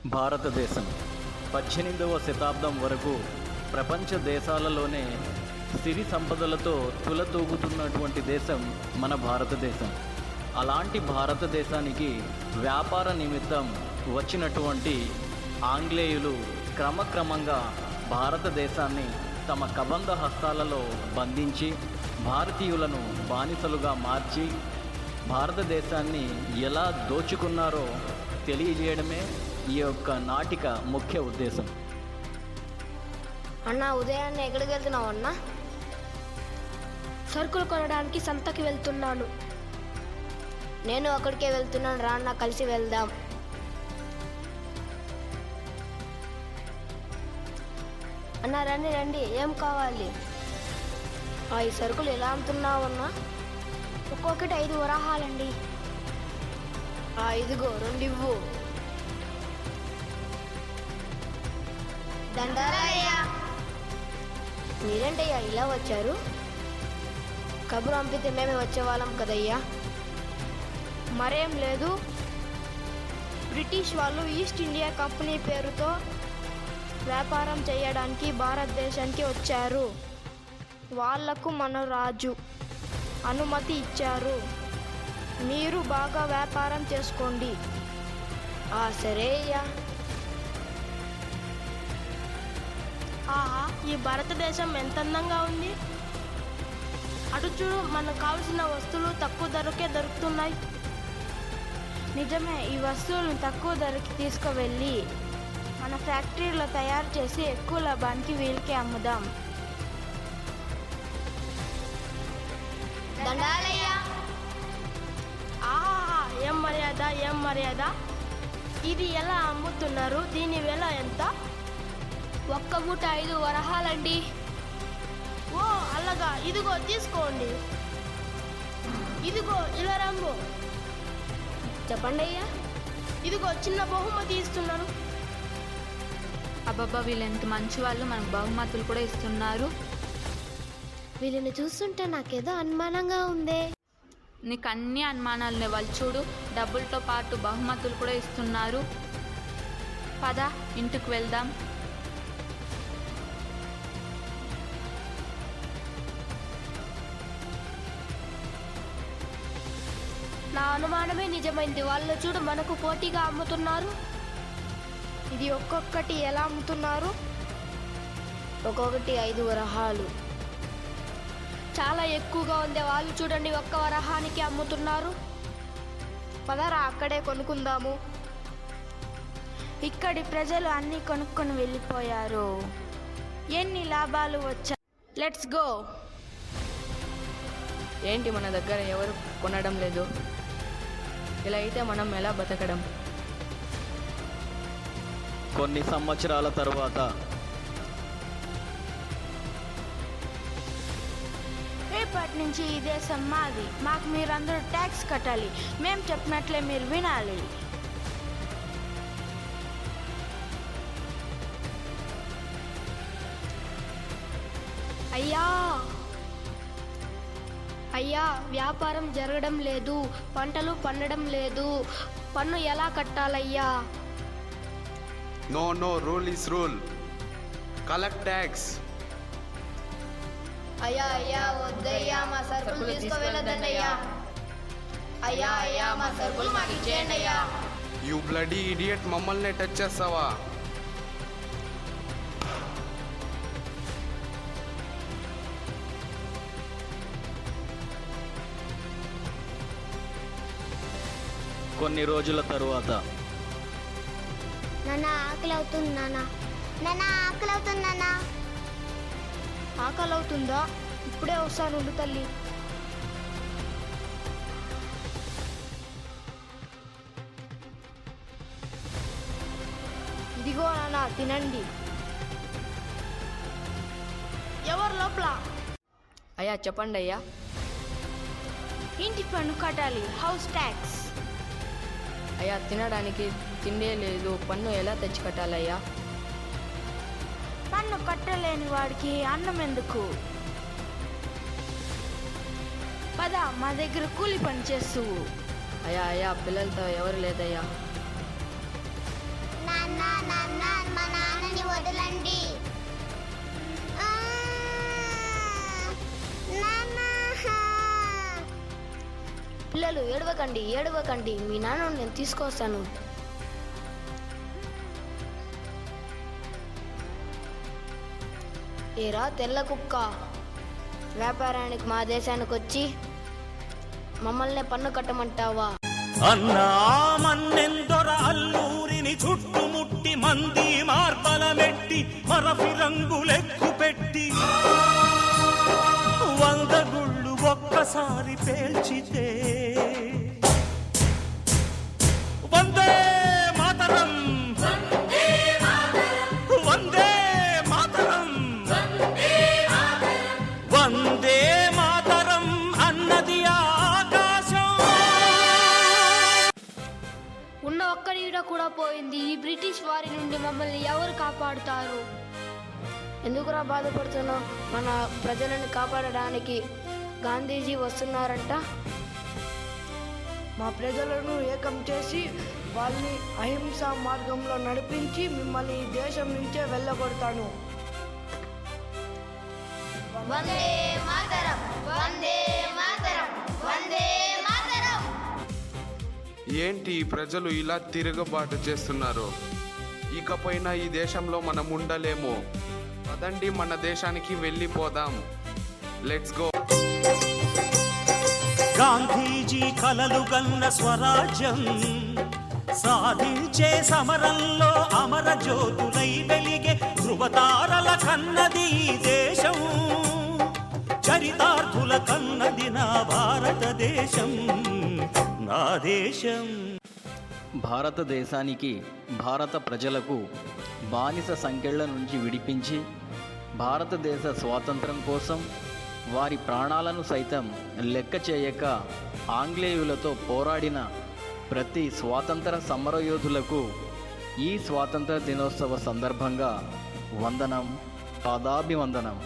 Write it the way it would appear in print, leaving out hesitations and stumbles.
భారతదేశం 18వ శతాబ్దం వరకు ప్రపంచ దేశాలలోనే సిరి సంపదలతో తులతూగుతున్నటువంటి దేశం మన భారతదేశం. అలాంటి భారతదేశానికి వ్యాపార నిమిత్తం వచ్చినటువంటి ఆంగ్లేయులు క్రమక్రమంగా భారతదేశాన్ని తమ కబంధ హస్తాలలో బంధించి భారతీయులను బానిసలుగా మార్చి భారతదేశాన్ని ఎలా దోచుకున్నారో తెలియజేయడమే ఈ యొక్క నాటిక ముఖ్య ఉద్దేశం. అన్న, ఉదయాన్నే ఎక్కడికి వెళ్తున్నావు అన్న? సరుకులు కొనడానికి సంతకి వెళ్తున్నాను. నేను అక్కడికే వెళ్తున్నాను, రా అన్న, కలిసి వెళ్దాం. అన్న రండి రండి, ఏం కావాలి? ఈ సరుకులు ఎలా అమ్ముతున్నావు అన్న? ఒక్కొక్కటి 5 వరాహాలండి. ఇదిగో 2 ఇవ్వు. దండాలయ్యా. మీరేంటయ్యా ఇలా వచ్చారు? కబురు పంపితే మేమే వచ్చేవాళ్ళం కదయ్యా. మరేం లేదు, బ్రిటిష్ వాళ్ళు ఈస్ట్ ఇండియా కంపెనీ పేరుతో వ్యాపారం చేయడానికి భారతదేశానికి వచ్చారు. వాళ్లకు మన రాజు అనుమతి ఇచ్చారు. మీరు బాగా వ్యాపారం చేసుకోండి. సరే అయ్యా. ఆహా, ఈ భారతదేశం ఎంత అందంగా ఉంది. అటు చూడు, మనకు కావలసిన వస్తువులు తక్కువ ధరకే దొరుకుతున్నాయి. నిజమే, ఈ వస్తువులను తక్కువ ధరకి తీసుకువెళ్ళి మన ఫ్యాక్టరీలో తయారు చేసి ఎక్కువ లాభానికి వీళ్ళకి అమ్ముదాం. దండాలయ్యా. ఆహా, ఏం మర్యాద, ఏం మర్యాద. ఇది ఎలా అమ్ముతున్నారు? దీని వెల ఎంత? ఒక్క మూట 5 వరహాలండి. ఓ అలాగా, ఇదిగో తీసుకోండి. ఇదిగో ఇలా రంబు. చెప్పండి అయ్యా. ఇదిగో చిన్న బహుమతి ఇస్తున్నాను. అబ్బబ్బా, వీళ్ళు ఎంత మంచి వాళ్ళు, మనకు బహుమతులు కూడా ఇస్తున్నారు. వీళ్ళని చూస్తుంటే నాకేదో అనుమానంగా ఉందే. నీకు అన్ని అనుమానాలు, వాళ్ళు చూడు, డబ్బులతో పాటు బహుమతులు కూడా ఇస్తున్నారు. పద, ఇంటికి వెళ్దాం. నా అనుమానమే నిజమైంది. వాళ్ళు చూడు, మనకు పోటీగా అమ్ముతున్నారు. ఇది ఒక్కొక్కటి ఎలా అమ్ముతున్నారు? ఒక్కొక్కటి 5 వరహాలు. చాలా ఎక్కువగా ఉంది. వాళ్ళు చూడండి, 1 వరహానికి అమ్ముతున్నారు. పదరా, అక్కడే కొనుక్కుందాము. ఇక్కడి ప్రజలు అన్నీ కొనుక్కొని వెళ్ళిపోయారు. ఎన్ని లాభాలు వచ్చాయి. Let's go. ఏంటి, మన దగ్గర ఎవరు కొనడం లేదు? ఇలా అయితే మనం ఎలా బతకడం? కొన్ని సంవత్సరాల తరువాత రేపటి నుంచి ఈ దేశం మాది. మాకు మీరందరూ ట్యాక్స్ కట్టాలి. మేము చెప్పినట్లే మీరు వినాలి. అయ్యా అయ్యా, వ్యాపారం జరగడం లేదు, పంటలు పండడం లేదు. పన్ను ఎలా కట్టాలయ్యా? No, rule is rule. Collect tax. అయ్యా అయ్యా, వద్దయ్యా, మా సరుకులు తీసుకువెళ్ళదండి అయ్యా. అయ్యా అయ్యా, మా సరుకులు మాకు ఇచ్చేయండి అయ్యా. You bloody idiot, మమ్మల్ని టచ్ చేస్తావా? కొన్ని రోజుల తరువాత నాన్న, ఆకలి అవుతుంది నాన్న. నాన్న, ఆకలి అవుతుంది నాన్న. ఆకలి అవుతుందా? ఇప్పుడే వస్తాను, ఉండు తల్లి. ఇదిగో నాన్న, తినండి. ఎవరు లోపల? అయ్యా చెప్పండి అయ్యా. ఇంటి పన్ను కట్టాలి, హౌస్ ట్యాక్స్. అయ్యా తినడానికి తిండే లేదు, పన్ను ఎలా తెచ్చి కట్టాలయ్యా? పన్ను కట్టలేని వాడికి అన్నం ఎందుకు? పద, మా దగ్గర కూలి పని చేస్తూ. అయ్యా పిల్లలతో ఎవరు లేదయ్యా. నాన్న, నాన్న నాన్న మా నాన్నని వదలండి. పిల్లలు ఏడవకండి ఏడవకండి, మీ నాన్నను నేను తీసుకొస్తాను. ఏరా తెల్ల కుక్క, వ్యాపారానికి మా దేశానికి వచ్చి మమ్మల్ని పన్ను కట్టమంటావా? అన్నా మన్నెందొర అల్లూరిని చుట్టుముట్టి మంది మార్బల మెట్టి మరఫి రంగులెక్కు పెట్టి 100 గుళ్ళు ఒక్కసారి పేల్చితే వందే మాతరం వందే మాతరం వందే మాతరం అన్నది ఆకాశం. ఉన్న ఒక్క నీడ కూడా పోయింది. ఈ బ్రిటిష్ వారి నుండి మమ్మల్ని ఎవరు కాపాడుతారు? ఎందుకురా బాధపడుతున్నావు? మన ప్రజలను కాపాడడానికి గాంధీజీ వస్తున్నారంట. మా ప్రజలను ఏకం చేసి వాళ్ళని అహింసా మార్గంలో నడిపించి మిమ్మల్ని ఈ దేశం నుంచే వెళ్ళగొడతాను. వందే మాతరం వందే మాతరం వందే మాతరం. ఏంటి ఈ ప్రజలు ఇలా తిరుగుబాటు చేస్తున్నారు? ఇకపైన ఈ దేశంలో మనం ఉండలేము. పదండి మన దేశానికి వెళ్ళిపోదాం. Let's go. గాంధీజీ కలలు గన్న స్వరాజ్యం సాధించే సమరంలో అమర జ్యోతులై వెలిగే ధృవతారల కన్నది ఈ దేశం. చరితార్థుల కన్నది నా భారతదేశం, నా దేశం. భారతదేశానికి, భారత ప్రజలకు బానిస సంకెళ్ల నుంచి విడిపించి భారతదేశ స్వాతంత్రం కోసం వారి ప్రాణాలను సైతం లెక్క చేయక ఆంగ్లేయులతో పోరాడిన ప్రతి స్వాతంత్ర సమరయోధులకు ఈ స్వాతంత్ర దినోత్సవ సందర్భంగా వందనం, పాదాభివందనం.